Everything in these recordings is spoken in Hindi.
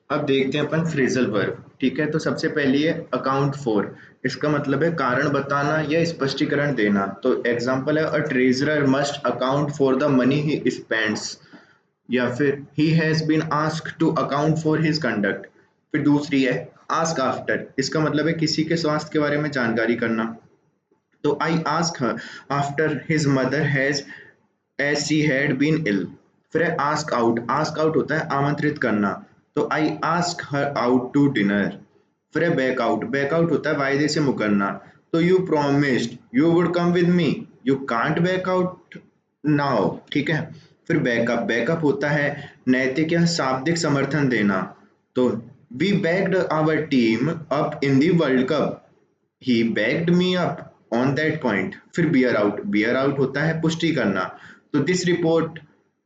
अब देखते हैं अपन फ्रेजल वर्ब। ठीक है, तो सबसे पहली है अकाउंट फॉर। इसका मतलब है कारण बताना या स्पष्टीकरण देना। तो एग्जांपल है, a treasurer must account for the money he spends, या फिर he has been asked to account for his conduct. फिर दूसरी है आस्क आफ्टर। इसका मतलब है किसी के स्वास्थ्य के बारे में जानकारी करना। तो I ask her after his mother has as she had been ill. फिर है आस्क आउट। आस्क आउट होता है आमंत्रित करना। तो I ask her out to dinner. फिर है बैक आउट। बैक आउट होता है वायदे से मुकरना। तो you promised you would come with me, you can't back out now. ठीक है। फिर बैकअप। बैकअप होता है नैतिक या शाब्दिक समर्थन देना। तो we backed our team up in the world cup, he backed me up on that point. फिर बियर आउट। बियर आउट होता है पुष्टि करना। तो this report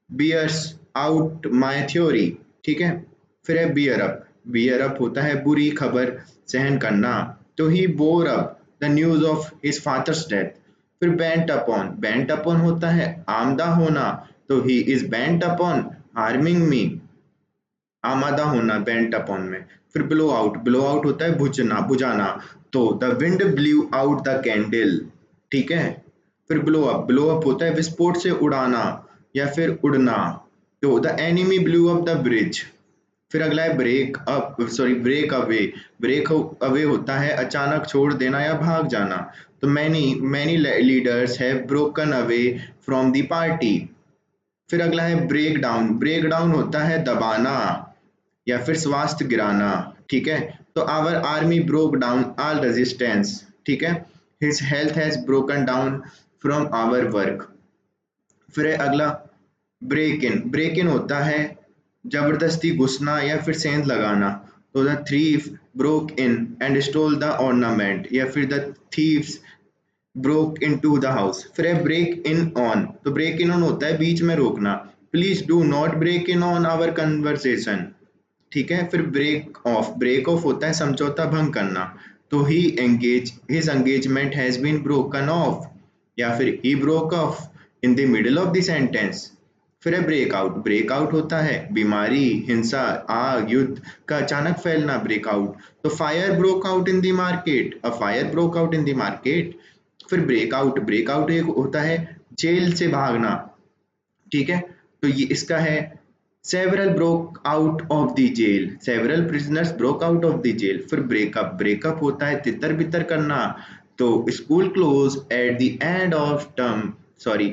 bears out my theory. ठीक है। फिर है बियर अप। बियर अप होता है बुरी खबर सहन करना। तो he bore up the news of his father's death. फिर बेंट अपॉन। बेंट अपॉन होता है आमदा होना। तो he is bent upon harming me, आमादा होना बेंट अपॉन में। फिर ब्लो आउट। ब्लो आउट होता है बुझना बुझाना। तो the wind blew out the candle. ठीक है। फिर ब्लो अप। ब्लो अप होता है विस्फोट से उड़ाना या फिर उड़ना। तो the enemy blew up the bridge. फिर अगला है break up, sorry break away. Break away होता है अचानक छोड़ देना या भाग जाना। तो many many leaders have broken away from the party. फिर अगला है ब्रेक डाउन। ब्रेक डाउन होता है दबाना या फिर स्वास्थ्य गिराना। ठीक है। तो our army broke down all resistance. ठीक है। His health has broken down from our work. फिर है अगला ब्रेक इन। ब्रेक इन होता है जबरदस्ती घुसना या फिर सेंध लगाना। तो the thief broke in and stole the ornament, या फिर the thieves broke into the house. फिर है ब्रेक इन ऑन। तो ब्रेक इन ऑन होता है बीच में रोकना। Please do not break in on our conversation. ठीक है। फिर ब्रेक ऑफ। ब्रेक ऑफ होता है समझौता भंग करना। तो he engage his engagement has been broken off, या फिर he broke off in the middle of the sentence. फिर है ब्रेकआउट। ब्रेकआउट होता है बीमारी, हिंसा, आग, युद्ध का अचानक फैलना, ब्रेकआउट। तो fire broke out in the market, a fire broke out in the market. फिर ब्रेकआउट। ब्रेकआउट एक होता है जेल से भागना। ठीक है। तो ये इसका है several broke out of the jail, several prisoners broke out of the jail. फिर ब्रेकअप। ब्रेकअप होता है तितर बितर करना। तो school close at the end of term, sorry,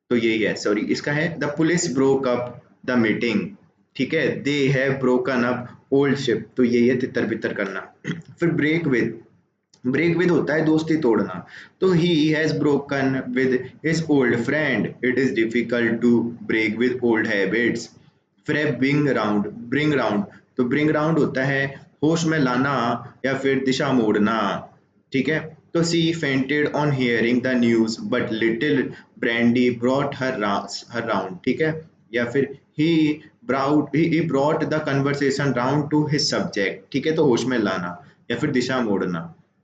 तो यही है, सॉरी, इसका है the police broke up the meeting. ठीक है। They have broken up old ship. तो यही है तितर बितर करना। फिर ब्रेक विद। ब्रेक विद होता है दोस्ती तोड़ना। तो he has broken with his old friend, it is difficult to break with old habits. फिर है ब्रिंग राउंड। Bring round. तो ब्रिंग राउंड होता है होश में लाना या फिर दिशा मोड़ना। ठीक है। तो she fainted on hearing the news but little brandy brought her round. ठीक है। या फिर ही he brought the conversation round to his subject। ठीक है। तो होश में लाना या फिर दिशा मोड़ना।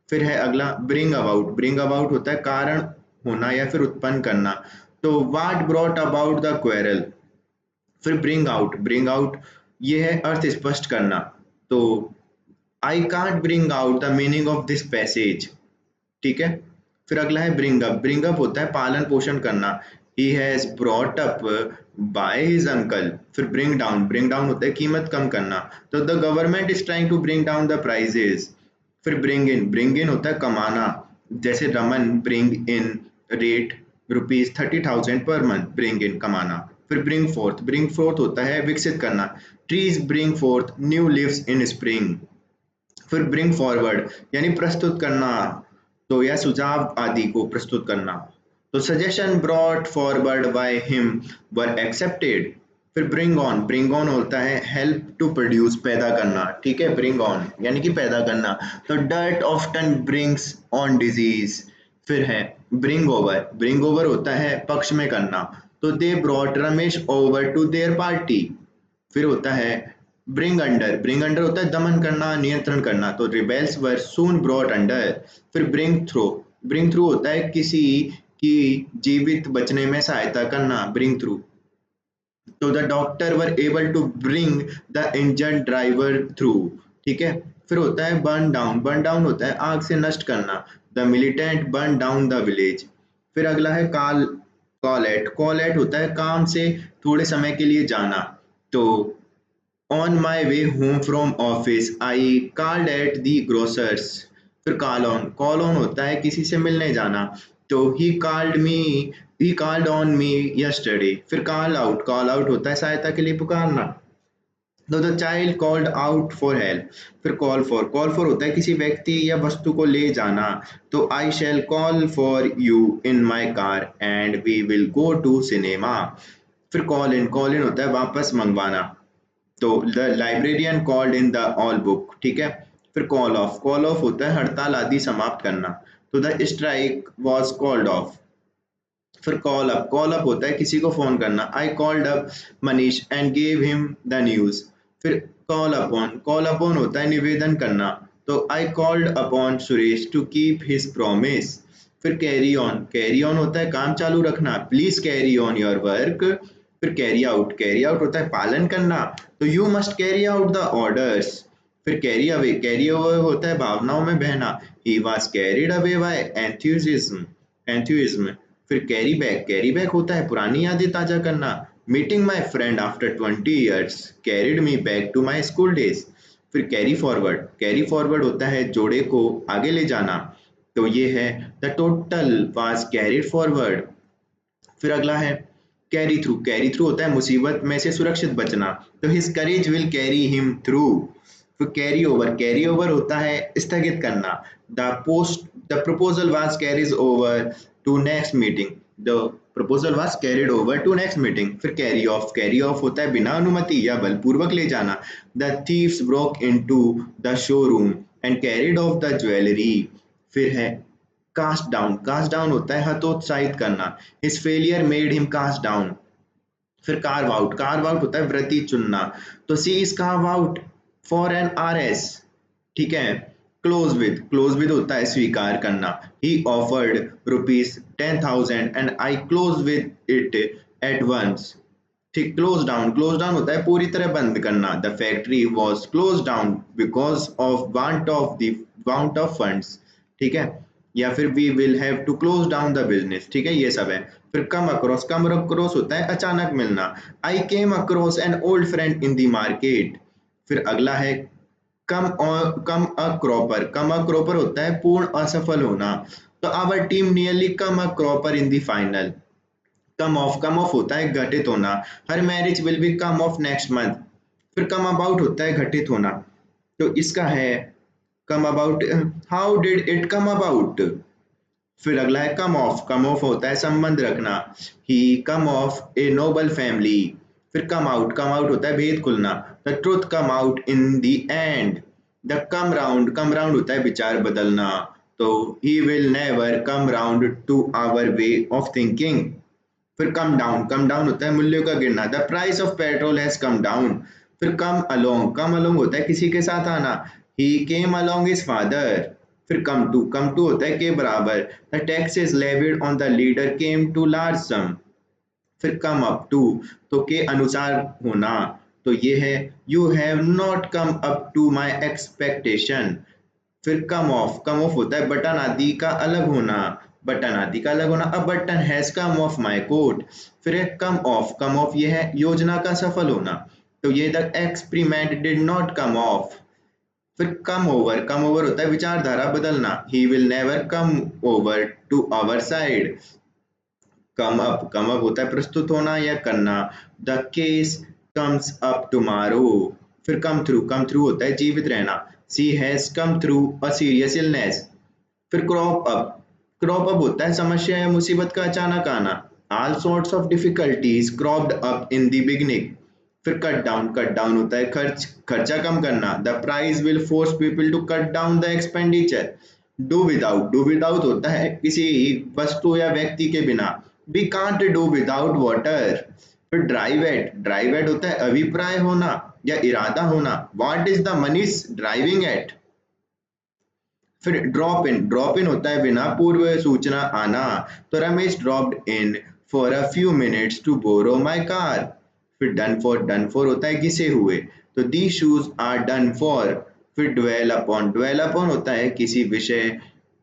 फिर है अगला ब्रिंग अबाउट। ब्रिंग अबाउट होता है कारण होना या फिर उत्पन्न करना। तो what brought about the quarrel. फिर ब्रिंग आउट। ब्रिंग आउट ये है अर्थ स्पष्ट करना। तो I can't bring out the meaning of this passage. ठीक है। फिर अगला है ब्रिंग अप। ब्रिंग अप होता है पालन पोषण करना। He has brought up by his uncle. फिर ब्रिंग डाउन। ब्रिंग डाउन होता है कीमत कम करना। तो the government is trying to bring down the prices. फिर ब्रिंग इन। ब्रिंग इन होता है कमाना। जैसे Raman bring in rate ₹30,000 per month, bring in कमाना। फिर ब्रिंग फोर्थ। ब्रिंग फोर्थ होता है विकसित करना। Trees bring fourth new leaves इन स्प्रिंग। फिर ब्रिंग फॉरवर्ड यानी प्रस्तुत करना, तो या सुझाव आदि को प्रस्तुत करना। तो suggestion brought forward by him were accepted. फिर ब्रिंग ऑन। ब्रिंग ऑन होता है हेल्प टू प्रोड्यूस, पैदा करना। ठीक है। ब्रिंग ऑन यानी कि पैदा करना। तो dirt often brings on disease. फिर है ब्रिंग ओवर। ब्रिंग ओवर होता है पक्ष में करना। तो they brought Ramesh over to their party. फिर होता है ब्रिंग अंडर। ब्रिंग अंडर होता है दमन करना, नियंत्रण करना। तो rebels were soon brought under. फिर ब्रिंग थ्रू। ब्रिंग थ्रू होता है किसी की जीवित बचने में सहायता करना, ब्रिंग थ्रू। तो the doctor were able to bring the engine driver through. ठीक है, फिर होता है बर्न डाउन। बर्न डाउन होता है आग से नष्ट करना। The militant burn down the village. फिर अगला है call. Call at. Call at होता है काम से थोड़े समय के लिए जाना। तो on my way home from office I called at the grocers. फिर कॉल ऑन। कॉल ऑन होता है किसी से मिलने जाना। तो he called on me yesterday. फिर कॉल आउट। कॉल आउट होता है सहायता के लिए पुकारना। तो the child called out for help. फिर कॉल फॉर। कॉल फॉर होता है किसी व्यक्ति या वस्तु को ले जाना। तो I shall call for you in my car and we will go to cinema. फिर कॉल इन। कॉल इन होता है वापस मंगवाना। तो the librarian called in the all book. ठीक है, फिर कॉल ऑफ। कॉल ऑफ होता है हड़ताल आदि समाप्त करना। तो the strike was called off. फिर कॉल अप। कॉल अप होता है किसी को फोन करना। I called up Manish and gave him the news. फिर कॉल अपॉन। कॉल अपॉन होता है निवेदन करना। तो I called upon Suresh to keep his promise. फिर कैरी ऑन। कैरी ऑन होता है काम चालू रखना। Please carry on your work. फिर कैरी आउट। कैरी आउट होता है पालन करना। तो you must carry out the orders. फिर कैरी अवे। कैरी अवे होता है भावनाओं में बहना। He was carried away by enthusiasm. Enthusiasm. फिर कैरी बैक। कैरी बैक होता है पुरानी यादें ताजा करना। Meeting my friend after 20 years carried me back to my school days. फिर कैरी फॉरवर्ड। कैरी फॉरवर्ड होता है जोड़े को आगे ले जाना। तो ये है the total was carried forward. फिर अगला है कैरी थ्रू। कैरी थ्रू होता है मुसीबत में से सुरक्षित बचना। तो his courage will carry him through. फिर कैरी ओवर। कैरी ओवर होता है स्थगित करना। The proposal was carries over to next meeting. The proposal was carried over to next meeting. फिर कैरी ऑफ। कैरी ऑफ होता है बिना अनुमति या बलपूर्वक ले जाना। The thieves broke into the showroom and carried off the jewellery. फिर है कास्ट डाउन। कास्ट डाउन होता है हतोत्साहित करना। His failure made him cast down. फिर कार्व आउट। कार्व आउट होता है वृत्ति चुनना। तो she is carve out for N R S. ठीक है, क्लोज विद। क्लोज विद होता है स्वीकार करना। He offered ₹10,000 and I close with it at once. ठीक, क्लोज डाउन। क्लोज डाउन होता है पूरी तरह बंद करना। The factory was close down because of want of funds. ठीक है, या फिर we will have to close down the business. ठीक है, ये सब है। फिर कम अक्रॉस। कम अक्रॉस होता है अचानक मिलना। I came across an old friend in the market. फिर अगला है कम a cropper. Come a cropper होता है पूर्ण असफल होना। तो our team nearly come a cropper in the final. Come off. Come off होता है घटित होना। Her marriage will be come off next month. फिर कम अबाउट होता है घटित होना। तो इसका है come about. How did it come about. फिर अगला है कम ऑफ। कम ऑफ होता है संबंध रखना। He come off a noble family. फिर कम आउट। कम आउट होता है भेद खुलना। The truth come out in the end. The come round. Come round होता है विचार बदलना। तो he will never come round to our way of thinking. फिर कम डाउन। कम डाउन होता है मूल्यों का गिरना। The price of petrol has come down. फिर कम अलोंग। कम अलोंग होता है किसी के साथ आना। He came along his father. फिर कम टू। कम टू होता है के बराबर। The taxes levied on the leader came to large sum. फिर कम अप टू, तो के अनुसार होना। तो ये है you have not come up to my expectation. फिर कम ऑफ। कम ऑफ होता है बटन आदि का अलग होना। बटन आदि का अलग होना। A button has come off my coat. फिर है कम ऑफ। कम ऑफ ये है योजना का सफल होना। तो ये the experiment did not come off. फिर कम ओवर। कम ओवर होता है विचारधारा बदलना। He will never come over to our side. Come up. Come up होता है प्रस्तुत होना या करना। The case comes up tomorrow. फिर कम थ्रू। कम थ्रू होता है जीवित रहना। She has come through a serious illness. फिर क्रॉप अप। क्रॉप अप होता है समस्या या मुसीबत का अचानक आना। All sorts of difficulties cropped up in the beginning. फिर कट डाउन। कट डाउन होता है खर्चा कम करना। The price will force people to cut down the expenditure. Do without. Do without होता है किसी वस्तु या व्यक्ति के बिना। We can't do without water. फिर ड्राइव एट। ड्राइव एट होता है अभिप्राय होना या इरादा होना। What is the Manish driving at. फिर ड्रॉप इन। ड्रॉप इन होता है बिना पूर्व सूचना आना। तो Ramesh dropped in for a few minutes to borrow my car. फिर डन फॉर होता है घिसे हुए, तो the shoes are done for. फिर ड्वेल अपॉन होता है किसी विषय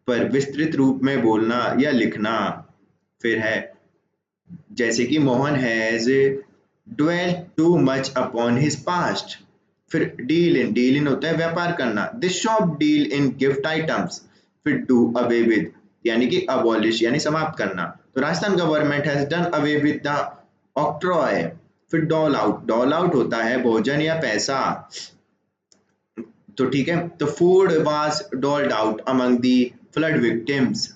पर विस्तृत रूप में बोलना या लिखना। फिर है जैसे कि Mohan has dwell too much upon his past. फिर डील इन होता है व्यापार करना, this shop deal in gift items. फिर डू अवे विद यानी कि अबॉलिश यानी समाप्त करना, तो Rajasthan government has done away with the octroi. फिर डॉल आउट होता है भोजन या पैसा, तो ठीक है, तो food was doled out among the flood victims.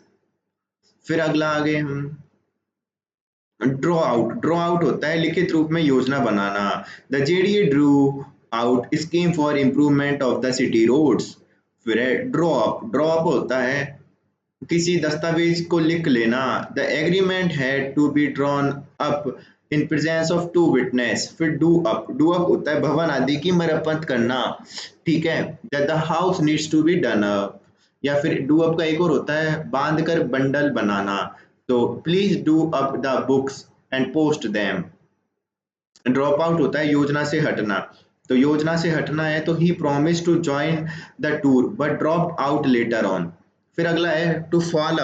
फिर अगला आगे हम ड्रॉ आउट होता है लिखित रूप में योजना बनाना, the JDA drew out scheme for improvement of the city roads. फिर है ड्रॉ अप होता है किसी दस्तावेज को लिख लेना, the agreement had to be drawn up in presence of two witness. फिर डू अप होता है भवन आदि की मरम्मत करना, ठीक है, the house needs to be done up. या फिर डू अप का एक और होता है बांध कर बंडल बनाना, तो please do up the books and post them. Drop out होता है योजना से हटना, तो योजना से हटना है तो he promise to join the tour but drop out later on. फिर अगला है टू फॉल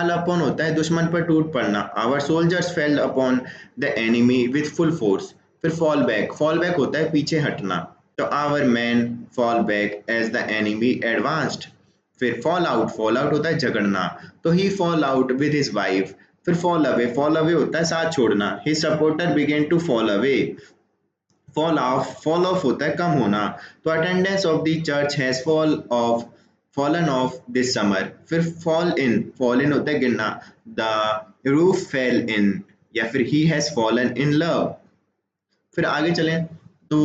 अपॉन होता है दुश्मन पर टूट पड़ना, our soldiers fell upon the enemy with full force. फिर फॉल बैक होता है पीछे हटना, तो our man fall back as the enemy advanced. फिर फॉल आउट होता है झगड़ना, तो he fall out with his wife. फिर फॉल अवे होता है साथ छोड़ना, his supporter began to fall away. Fall off होता है कम होना, तो attendance of the church has fallen off this summer. फिर फॉल इन होता है गिरना, द रूफ फेल इन, या फिर he has fallen in love. फिर आगे चलें तो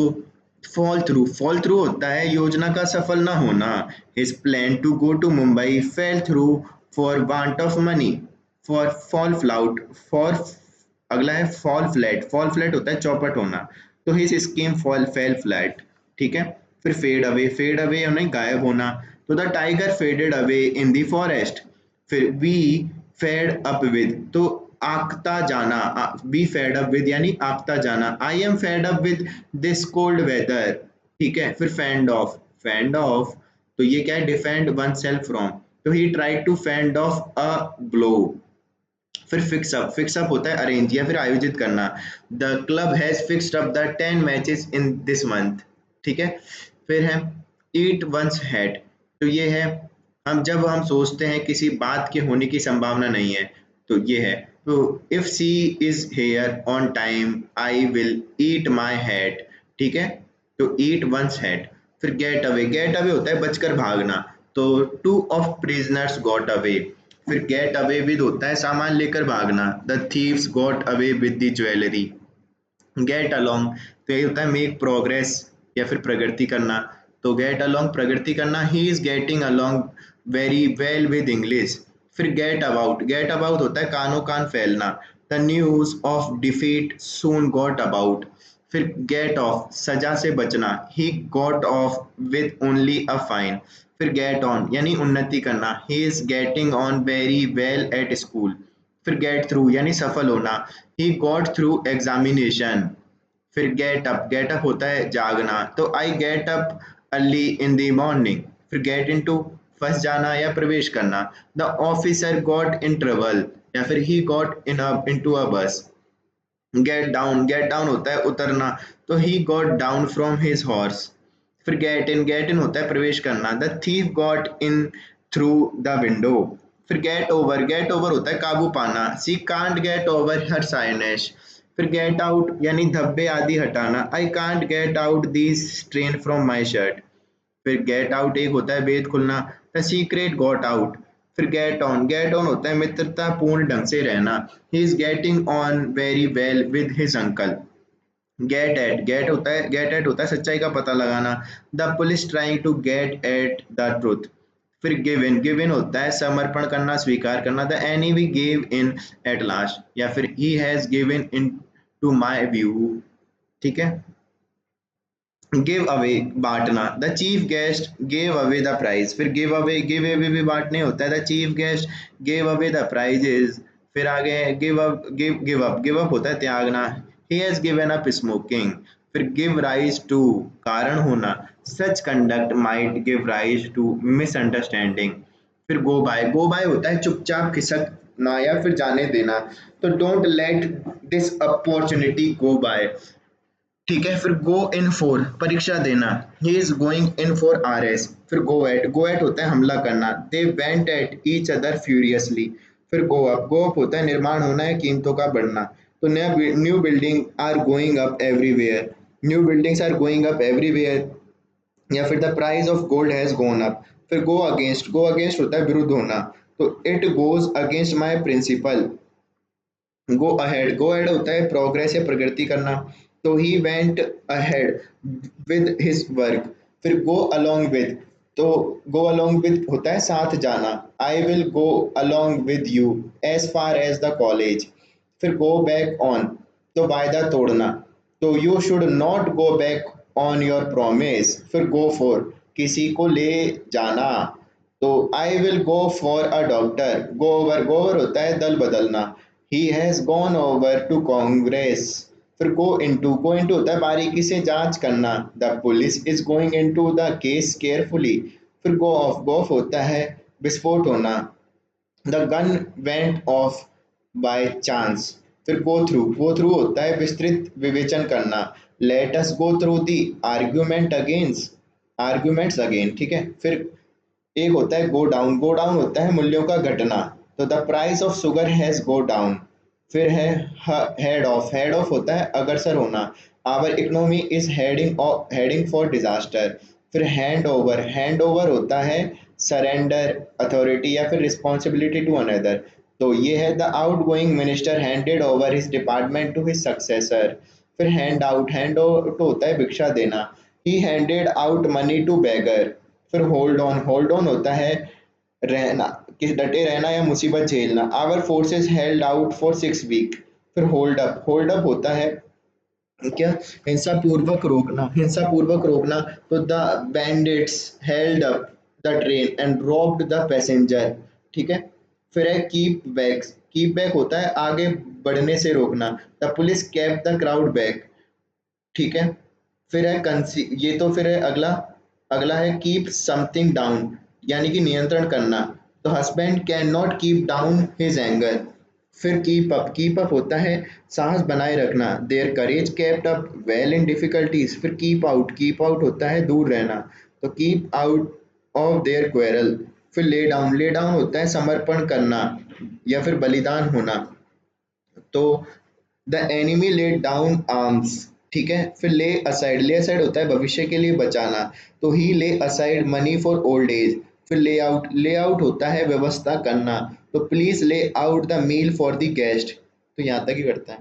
फॉल थ्रू होता है योजना का सफल ना होना, his plan to go to Mumbai fell through for want of money. फॉर अगला है फॉल फ्लैट होता है चौपट होना, तो हिज स्कीम फेल फ्लैट, ठीक है। फिर फेड अवे यानी गायब होना, तो the tiger faded away in the forest. फिर बी फेड अप विद, तो आंकता जाना, बी फेड अप विद यानी आंकता जाना, I am fed up with this cold weather, ठीक है। फिर फैंड ऑफ, तो ये क्या है, डिफेंड वन सेल्फ फ्रॉम, तो he tried to fend off a blow. फिर फिक्स अप होता है अरेंज या फिर आयोजित करना, the club has fixed up the 10 matches in this month, ठीक है। फिर है ईट वंस हेड, तो ये है जब हम सोचते हैं किसी बात के होने की संभावना नहीं है, तो ये है, तो if she is here on time I will eat my head, ठीक है, तो ईट वंस हेड। फिर गेट अवे होता है बचकर भागना, तो two of prisoners got away. फिर गेट अवे विद होता है सामान लेकर भागना, the thieves got away with the jewellery. Get along, तो ये होता है मेक प्रोग्रेस या फिर प्रगति करना, तो गेट अलोंग प्रगति करना, ही is getting along very well with English. फिर गेट अबाउट होता है कानो कान फैलना, the news of defeat soon got about. फिर गेट ऑफ सजा से बचना, he got off with only a fine. फिर गेट ऑन यानी उन्नति करना, ही is getting on very well at school. फिर गेट थ्रू यानी सफल होना, ही गॉट थ्रू एग्जामिनेशन। फिर गेट अप होता है जागना, तो I get up early in the morning. फिर गेट इनटू फंस जाना या प्रवेश करना, the officer got in trouble, या फिर ही गॉट इनटू अ बस। गेट डाउन होता है उतरना, तो he got down from his horse. फिर गेट इन होता है प्रवेश करना, the thief got in through the window. फिर गेट ओवर होता है काबू पाना, सी कांट गेट ओवर हर साइनेश। फिर गेट आउट यानी धब्बे आदि हटाना, I can't get out this strain from my shirt. फिर गेट आउट एक होता है भेद खुलना, द सीक्रेट गॉट आउट। फिर गेट ऑन होता है मित्रता पूर्ण ढंग से रहना, he is getting on very well with his uncle. Get at होता है सच्चाई का पता लगाना, the police trying to get at the truth. फिर गिव इन होता है समर्पण करना स्वीकार करना, the enemy give in at last, या फिर he has given in to my view, ठीक है। गिव अवे बांटना, the chief guest gave away the prize. फिर गिव अवे भी बांटने होता है, the chief guest gave away the prizes. फिर आगे गिव अप होता है त्यागना, he has given up smoking. फिर गिव राइज टू, कारण होना, such conduct might give rise to misunderstanding. फिर गो बाय होता है चुपचाप खिसकना या फिर जाने देना, तो don't let this opportunity go by. ठीक है, फिर गो इन फॉर, परीक्षा देना, he is going in for RS. फिर गो एट होता है हमला करना, they went at each other furiously. फिर गो अप होता है निर्माण होना है, कीमतों का बढ़ना, तो new building are going up everywhere, new buildings are going up everywhere. या फिर the price of gold has gone up. फिर गो अगेंस्ट होता है विरुद्ध होना, तो it goes against my principle. Go ahead होता है प्रोग्रेस या प्रगति करना, तो he went ahead with his work. फिर गो अलोंग विद, तो गो अलोंग विद होता है साथ जाना, I will go along with you as far as the college. फिर गो बैक ऑन, तो वायदा तोड़ना, तो you should not go back on your promise. फिर गो फॉर, किसी को ले जाना, तो I will go for a doctor. Go over होता है दल बदलना, he has gone over to Congress. फिर गो इनटू होता है बारीकी से जांच करना, the police is going into the case carefully. फिर गो ऑफ होता है विस्फोट होना, the gun went of by chance. फिर गो थ्रू होता है विस्तृत विवेचन करना, let us go through the arguments again. ठीक है, फिर एक होता है गो डाउन होता है मूल्यों का घटना, तो the price of sugar has go down. फिर है हेड ऑफ होता है अग्रसर होना, our economy is heading for disaster. फिर हैंड ओवर होता है सरेंडर अथॉरिटी या फिर रिस्पॉन्सिबिलिटी टू अनदर, तो ये है the outgoing minister handed over his department to his successor. फिर हैंड आउट होता है भिक्षा देना, he handed out money to beggar. फिर होल्ड ऑन होता है रहना, किस डटे रहना या मुसीबत झेलना, our forces held out for 6 week. फिर होल्ड अप होता है क्या, हिंसा पूर्वक रोकना, तो the bandits held up the train and robbed the passenger. ठीक है, फिर है कीप बैक होता है आगे बढ़ने से रोकना, the police kept the crowd back. ठीक है, फिर है ये तो फिर है अगला अगला है कीप समथिंग डाउन, यानी कि नियंत्रण करना, तो husband can not keep down his anger. फिर कीप अप होता है साहस बनाए रखना, there courage kept up well in difficulties. फिर कीप आउट होता है दूर रहना, तो keep out of their quarrel. फिर ले डाउन होता है समर्पण करना या फिर बलिदान होना, तो the enemy laid down arms. ठीक है, फिर ले असाइड होता है भविष्य के लिए बचाना, तो ही ले aside money for old age. फिर ले आउट होता है व्यवस्था करना, तो please lay out the meal for the guest. तो यहाँ तक ही करता है।